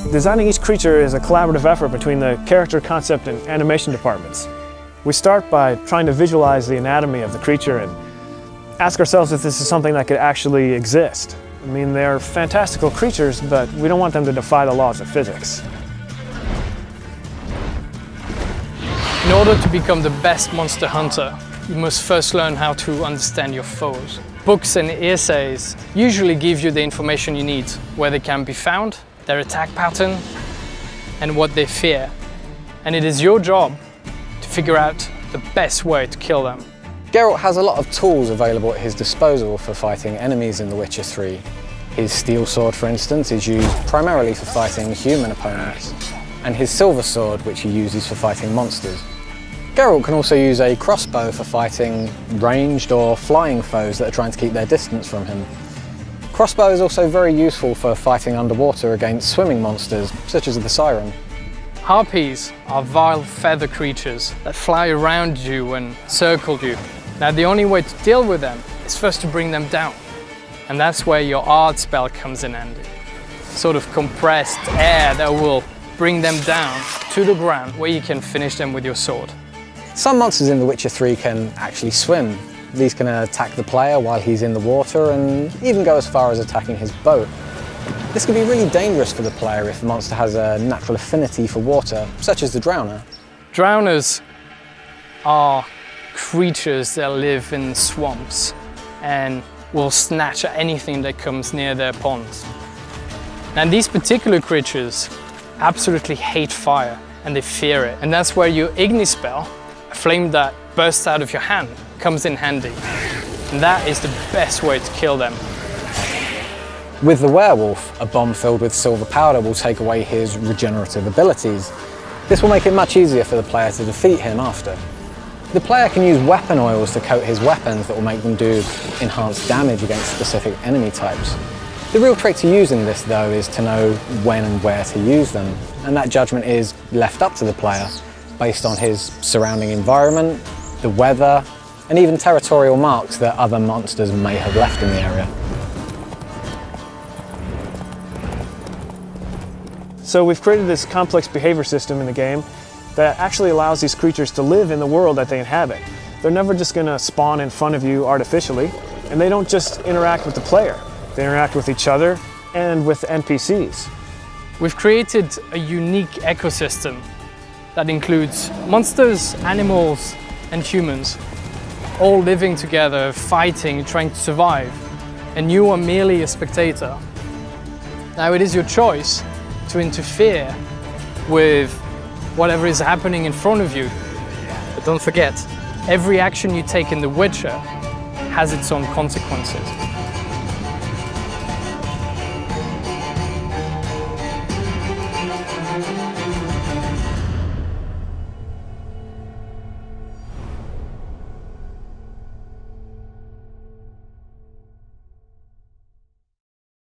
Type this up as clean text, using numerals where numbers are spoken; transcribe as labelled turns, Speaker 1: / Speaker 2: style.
Speaker 1: Designing each creature is a collaborative effort between the character, concept, and animation departments. We start by trying to visualize the anatomy of the creature and ask ourselves if this is something that could actually exist. I mean, they're fantastical creatures, but we don't want them to defy the laws of physics.
Speaker 2: In order to become the best monster hunter, you must first learn how to understand your foes. Books and essays usually give you the information you need, where they can be found, their attack pattern, and what they fear. And it is your job to figure out the best way to kill them.
Speaker 3: Geralt has a lot of tools available at his disposal for fighting enemies in The Witcher 3. His steel sword, for instance, is used primarily for fighting human opponents, and his silver sword, which he uses for fighting monsters. Geralt can also use a crossbow for fighting ranged or flying foes that are trying to keep their distance from him. Crossbow is also very useful for fighting underwater against swimming monsters, such as the Siren.
Speaker 2: Harpies are vile feather creatures that fly around you and circle you. Now the only way to deal with them is first to bring them down. And that's where your art spell comes in handy. Sort of compressed air that will bring them down to the ground where you can finish them with your sword.
Speaker 3: Some monsters in The Witcher 3 can actually swim. These can attack the player while he's in the water and even go as far as attacking his boat. This can be really dangerous for the player if the monster has a natural affinity for water, such as the Drowner.
Speaker 2: Drowners are creatures that live in swamps and will snatch at anything that comes near their ponds. And these particular creatures absolutely hate fire and they fear it. And that's where your Igni spell, a flame that bursts out of your hand, comes in handy. And that is the best way to kill them.
Speaker 3: With the werewolf, a bomb filled with silver powder will take away his regenerative abilities. This will make it much easier for the player to defeat him after. The player can use weapon oils to coat his weapons that will make them do enhanced damage against specific enemy types. The real trick to using this, though, is to know when and where to use them, and that judgment is left up to the player based on his surrounding environment, the weather, and even territorial marks that other monsters may have left in the area.
Speaker 1: So we've created this complex behavior system in the game that actually allows these creatures to live in the world that they inhabit. They're never just going to spawn in front of you artificially, and they don't just interact with the player. They interact with each other and with NPCs.
Speaker 2: We've created a unique ecosystem that includes monsters, animals, and humans, all living together, fighting, trying to survive, and you are merely a spectator. Now it is your choice to interfere with whatever is happening in front of you. But don't forget, every action you take in The Witcher has its own consequences.